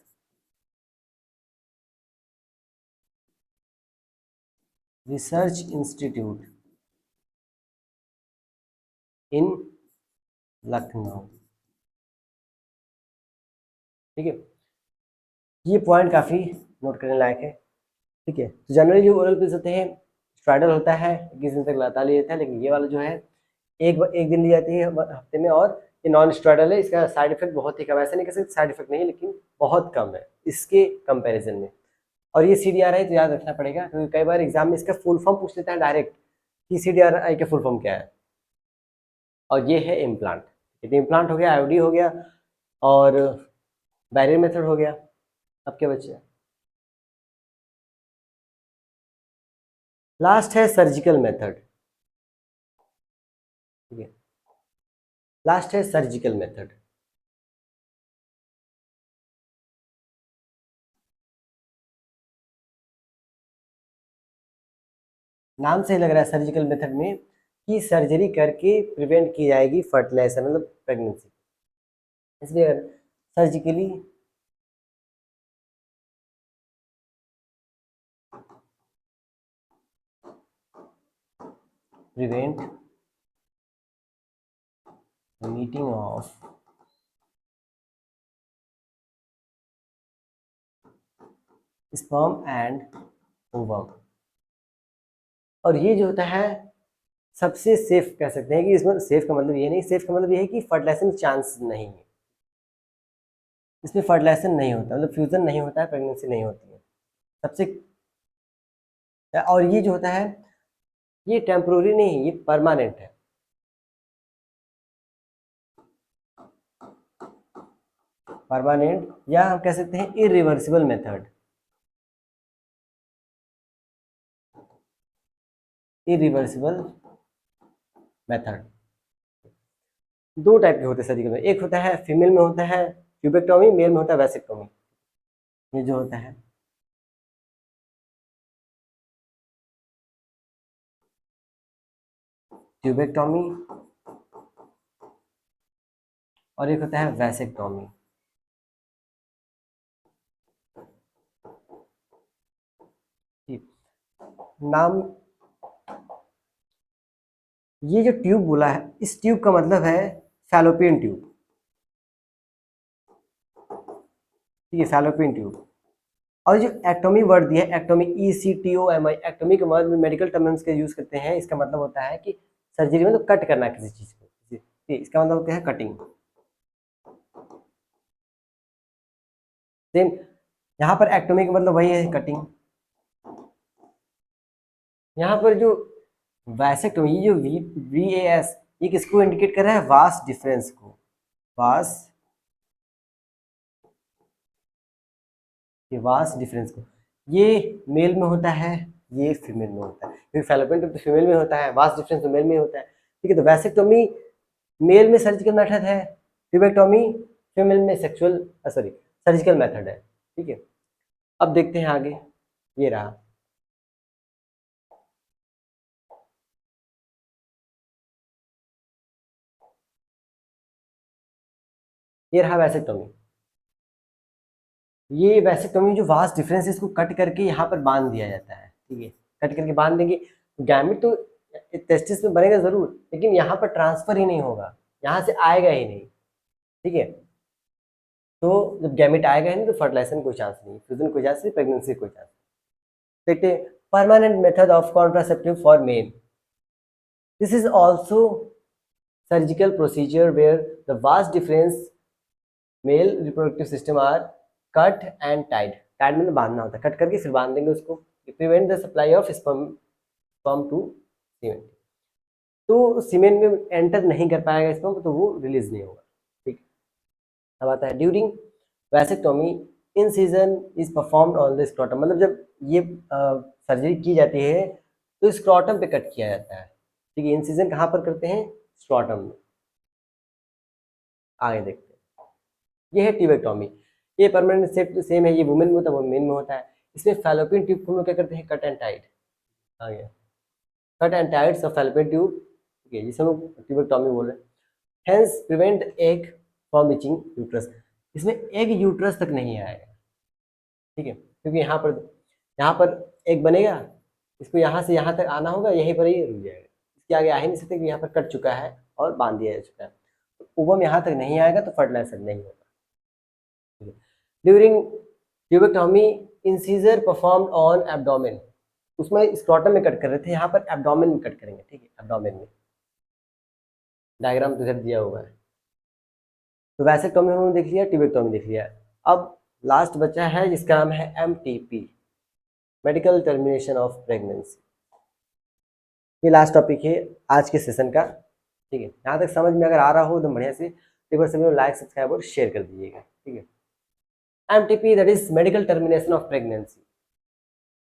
रिसर्च इंस्टीट्यूट इन लखनऊ। ठीक है, ये पॉइंट काफी नोट करने लायक है। ठीक है, तो जनरली जो ओरल पिल्स होते हैं स्ट्राइडल होता है 21 दिन तक लगातार लिया जाता है। लेकिन ये वाला जो है एक दिन ली जाती है हफ्ते में। और ये नॉन स्ट्राइडल है, इसका साइड इफेक्ट बहुत ही कम है। ऐसा नहीं कह सकते साइड इफेक्ट नहीं है, लेकिन बहुत कम है इसके कंपैरिजन में। और ये CDRI तो याद रखना पड़ेगा क्योंकि कई बार एग्जाम में इसका फुल फॉर्म पूछ लेता है डायरेक्ट कि CDRI का फुल फॉर्म क्या है। और ये है इम्प्लांट। तो इम्प्लांट हो गया, IOD हो गया, और बैरियर मेथड हो गया। अब क्या बचे? लास्ट है सर्जिकल मेथड। ठीक है, लास्ट है सर्जिकल मेथड। नाम से ही लग रहा है सर्जिकल मेथड में कि सर्जरी करके प्रिवेंट की जाएगी फर्टिलाइजेशन, मतलब प्रेगनेंसी। इसलिए surgically prevent the meeting of sperm and ovum. और ये जो होता है सबसे सेफ कह सकते हैं कि इसमें सेफ का मतलब ये नहीं, सेफ का मतलब ये है कि फर्टिलाइजेशन चांस नहीं है, इसमें फर्टिलाइजेशन नहीं होता, मतलब फ्यूजन नहीं होता है, प्रेगनेंसी नहीं होती है सबसे। और ये जो होता है ये टेम्पोररी नहीं है, ये परमानेंट है। परमानेंट, या हम कह सकते हैं इरिवर्सिबल मेथड। इरिवर्सिबल मेथड दो टाइप के होते हैं सर्जिकल में। एक होता है फीमेल में होता है ट्यूबेक्टोमी, मेल में होता है वैसेक्टोमी। ये जो होता है ट्यूबेक्टोमी, और एक होता है वैसेक्टोमी। नाम, ये जो ट्यूब बोला है इस ट्यूब का मतलब है फैलोपियन ट्यूब। ठीक है, फैलोपियन ट्यूब। और जो एक्टोमी वर्ड दिया है, एक्टोमी, ECTOMI, एक्टोमी के वर्ड में मेडिकल टर्म्स के यूज करते हैं। इसका मतलब होता है कि सर्जरी में तो कट करना किसी चीज को, इसका मतलब होता है कटिंग। सेम यहाँ पर एक्टोमी का मतलब वही है, कटिंग। यहाँ पर जो वैसेक्टोमी, ये जो VAS, ये किसको इंडिकेट कर रहा है? वास्ट डिफरेंस को। वास्ट, ये वास्ट डिफरेंस को, ये मेल में होता है, ये फीमेल में होता है, क्योंकि फैलोपियन ट्यूब तो फीमेल में होता है, वास्ट डिफरेंस तो मेल में होता है। ठीक है, तो वैसेक्टोमी मेल में सर्जिकल मेथड है, ट्यूबेक्टोमी फीमेल में सेक्सुअल सॉरी सर्जिकल मेथड है। ठीक है, अब देखते हैं आगे, ये रहा। ये रहा वैसेक्टोमी। ये वैसेक्टोमी जो वास्ट डिफरेंस है, इसको कट करके यहाँ पर बांध दिया जाता है। ठीक है, कट करके बांध देंगे, गैमेट तो टेस्टिस में बनेगा जरूर, लेकिन यहाँ पर ट्रांसफर ही नहीं होगा, यहाँ से आएगा ही नहीं। ठीक है, तो जब गैमेट आएगा ही नहीं तो फर्टिलाइजेशन कोई चांस नहीं, फ्यूजन कोई चांस नहीं, प्रेगनेंसी कोई चांस नहीं। देखते हैं permanent method of contraceptive for male. This is also surgical procedure where the vas deferens male reproductive system are cut and tied. Tied मतलब बांधना होता है, कट करके फिर बांध देंगे उसको, prevent the supply of sperm to semen. तो सीमेन में एंटर नहीं कर पाएगा स्पर्म, तो वो रिलीज नहीं होगा। ठीक, अब आता है during vasectomy incision is performed on the scrotum. मतलब जब ये सर्जरी की जाती है तो स्क्रोटम पे कट किया जाता है। ठीक है, इंसिजन कहाँ पर करते हैं? स्क्रोटम में। आगे देखते हैं, ये है ट्यूबेक्टोमी। ये परमानेंट सेट सेम है, ये वुमेन में होता है, वो मेन में होता है। इसमें फैलोपियन ट्यूब को हम लोग क्या करते हैं? Cut and tight. आगे cut and tights of fallopian tube, ठीक है, जिसे हम लोग ट्यूबेक्टोमी बोल रहे हैं। Hence prevent egg from reaching uterus. इसमें एग यूट्रस तक नहीं आएगा। ठीक है, क्योंकि यहाँ पर एग बनेगा, इसको यहाँ से यहाँ तक आना होगा, यहीं पर ही रुक जाएगा, इसके आगे आ ही नहीं सकते, क्योंकि यहाँ पर कट चुका है और बांध दिया जा चुका है। तो ओवम यहाँ तक नहीं आएगा तो फर्टिलाइजेशन नहीं होगा। During tubectomy incisor performed on abdomen. उसमें स्क्रोटम में कट कर रहे थे, यहाँ पर एब्डोमेन में कट करेंगे। ठीक है, एब्डोमेन में, डायग्राम तो इधर दिया हुआ है। तो वैसेक्टोमी हमने देख लिया, ट्यूबेक्टोमी देख लिया। अब लास्ट बचा है जिसका नाम है MTP, medical termination of pregnancy. ये लास्ट टॉपिक है आज के सेशन का। ठीक है, यहाँ तक समझ में अगर आ रहा हो तो बढ़िया से एक बार सभी लाइक सब्सक्राइब और शेयर कर दीजिएगा। ठीक है, MTP that is medical termination of pregnancy,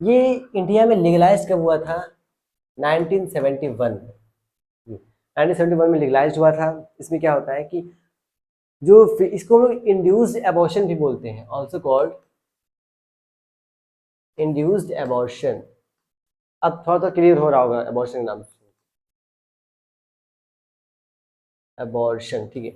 ये इंडिया में लीगलाइज कब हुआ था? 1971 में। 1971 में लीगलाइज हुआ था। इसमें क्या होता है कि जो इसको हम लोग इंड्यूस्ड एबॉर्शन भी बोलते हैं, ऑल्सो कॉल्ड इंड्यूस्ड एबॉर्शन। अब थोड़ा सा क्लियर हो रहा होगा एबॉर्शन के नाम से, एबॉर्शन। ठीक है,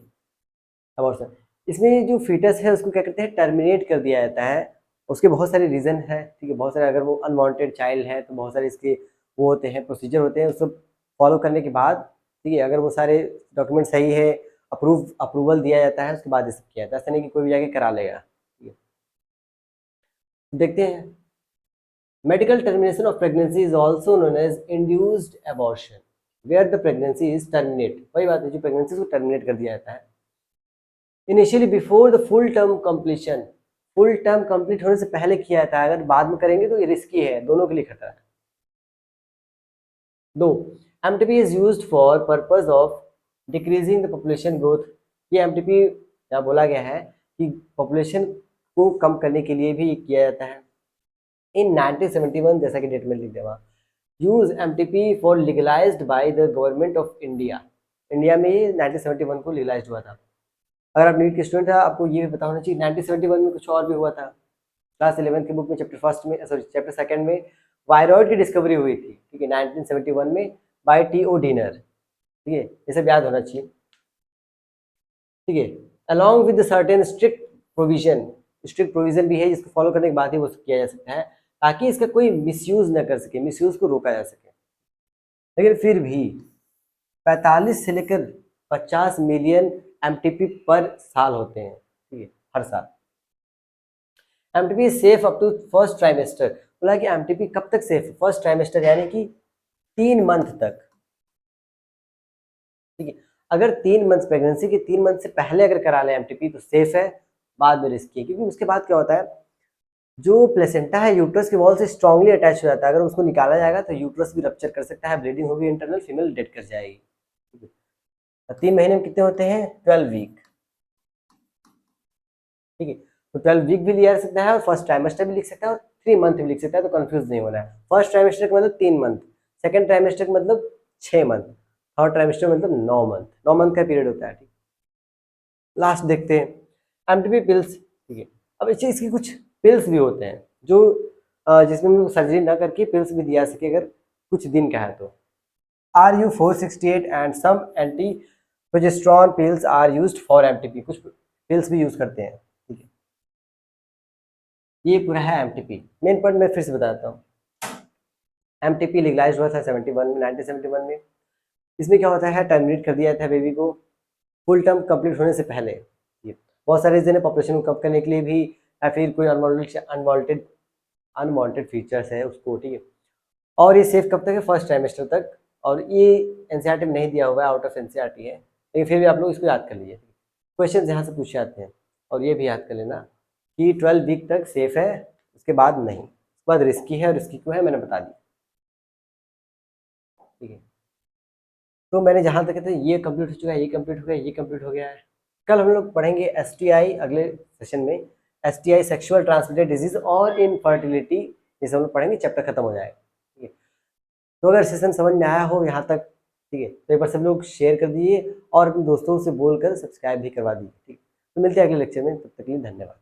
एबॉर्शन, इसमें जो फीटस है उसको क्या करते हैं? टर्मिनेट कर दिया जाता है। उसके बहुत सारे रीज़न है। ठीक है, बहुत सारे, अगर वो अनवांटेड चाइल्ड है तो बहुत सारे इसके वो होते हैं, प्रोसीजर होते हैं, उसको फॉलो करने के बाद, ठीक है, अगर वो सारे डॉक्यूमेंट सही है, अप्रूवल दिया जाता है, उसके बाद ये सब किया जाता है। ऐसा नहीं कि कोई भी जाके करा लेगा। ठीक है, देखते हैं, medical termination of pregnancy is also known as induced abortion where the pregnancy is terminate. वही बात है, जो प्रेगनेंसी को टर्मिनेट कर दिया जाता है initially before the full term completion. Full term complete होने से पहले किया जाता है, अगर बाद में करेंगे तो ये रिस्की है, दोनों के लिए खतरा है। दो, MTP is used for purpose of decreasing the population growth. ये MTP यहाँ बोला गया है कि पॉपुलेशन को कम करने के लिए भी किया जाता है। इन 1971, जैसा कि डेट में लिख देवा, use MTP for legalised by the government of India. India में ये 1971 को लीगलाइज हुआ था। अगर आप नीट के स्टूडेंट था, आपको ये भी पता होना चाहिए 1971 में कुछ और भी हुआ था। क्लास 11th की बुक में चैप्टर फर्स्ट में, सॉरी चैप्टर सेकंड में वायरॉइड की डिस्कवरी हुई थी। ठीक है, 1971 में बाय T.O. डिनर। ठीक है, ये सब याद होना चाहिए। ठीक है, along with certain strict provision भी है, जिसको फॉलो करने के बाद ही वो किया जा सकता है, ताकि इसका कोई मिसयूज न कर सके, मिसयूज को रोका जा सके। लेकिन फिर भी 45 से लेकर 50 मिलियन MTP पर साल होते हैं। ठीक है, हर साल। MTP safe up to first trimester. बोला कि MTP कब तक सेफ है? फर्स्ट ट्राइमेस्टर, यानी कि 3 मंथ तक। ठीक है, अगर 3 मंथ, प्रेगनेंसी के 3 मंथ से पहले अगर करा लें MTP तो सेफ है, बाद में रिस्की है, क्योंकि उसके बाद क्या होता है, जो प्लेसेंटा है यूट्रस के वॉल से स्ट्रांगली अटैच हो जाता है, अगर उसको निकाला जाएगा तो यूट्रस भी रप्चर कर सकता है, ब्लीडिंग होगी इंटरनल, फीमेल डेड कर जाएगी। 3 महीने में कितने होते हैं? 12 वीक। ठीक है, तो 12 वीक भी लिया जा सकता है और फर्स्ट ट्राइमेस्टर भी लिख सकता है और 3 मंथ भी लिख सकता है, तो कंफ्यूज नहीं होना है। फर्स्ट ट्राइमेस्टर का मतलब 3 मंथ, सेकंड ट्राइमेस्टर का मतलब 6 मंथ, थर्ड ट्राइमेस्टर मतलब 9 मंथ, 9 मंथ का पीरियड होता है। ठीक, लास्ट देखते हैं एमटीपी पिल्स। ठीक है, अब इसकी कुछ पिल्स भी होते हैं जो जिसमें हम लोग सर्जरी ना करके पिल्स भी दिया सके अगर कुछ दिन का है तो। RU468 and some anti progesterone pills are used for MTP, कुछ पिल्स भी यूज करते हैं। ठीक है, ये पूरा है एमटीपी। मेन पॉइंट मैं फिर से बताता हूँ। एमटीपी लीगलाइज हुआ था 1971 में। इसमें क्या होता है, टर्मिनेट कर दिया था बेबी को फुल टर्म कंप्लीट होने से पहले। ये बहुत सारे रीजन है, पॉपुलेशन को कम करने के लिए भी, या फिर कोई अनवांटेड फीचर्स है उसको। ठीक है, और ये सेफ कब तक है? फर्स्ट ट्राइमेस्टर तक। और ये एनसीईआरटी में नहीं दिया हुआ है, आउट ऑफ एनसीईआरटी है, लेकिन फिर भी आप लोग इसको याद कर लीजिए। क्वेश्चन यहाँ से पूछे जाते हैं, और ये भी याद कर लेना कि 12 वीक तक सेफ है, उसके बाद नहीं, उसके बाद रिस्की है, और रिस्की क्यों है मैंने बता दिया। ठीक है, तो मैंने जहाँ तक कहते हैं ये कंप्लीट हो चुका है, ये कंप्लीट हो गया, ये कंप्लीट हो गया है। कल हम लोग पढ़ेंगे एसटीआई, अगले सेशन में एसटीआई सेक्सुअल ट्रांसमिटेड डिजीज और इनफर्टिलिटी, ये सब हम लोग पढ़ेंगे, चैप्टर खत्म हो जाएगा। ठीक है, तो अगर सेशन समझ में आया हो यहाँ तक, ठीक है, तो एक बार सब लोग शेयर कर दीजिए और अपने दोस्तों से बोलकर सब्सक्राइब भी करवा दीजिए। ठीक है, तो मिलते हैं अगले लेक्चर में, तब तक के लिए धन्यवाद।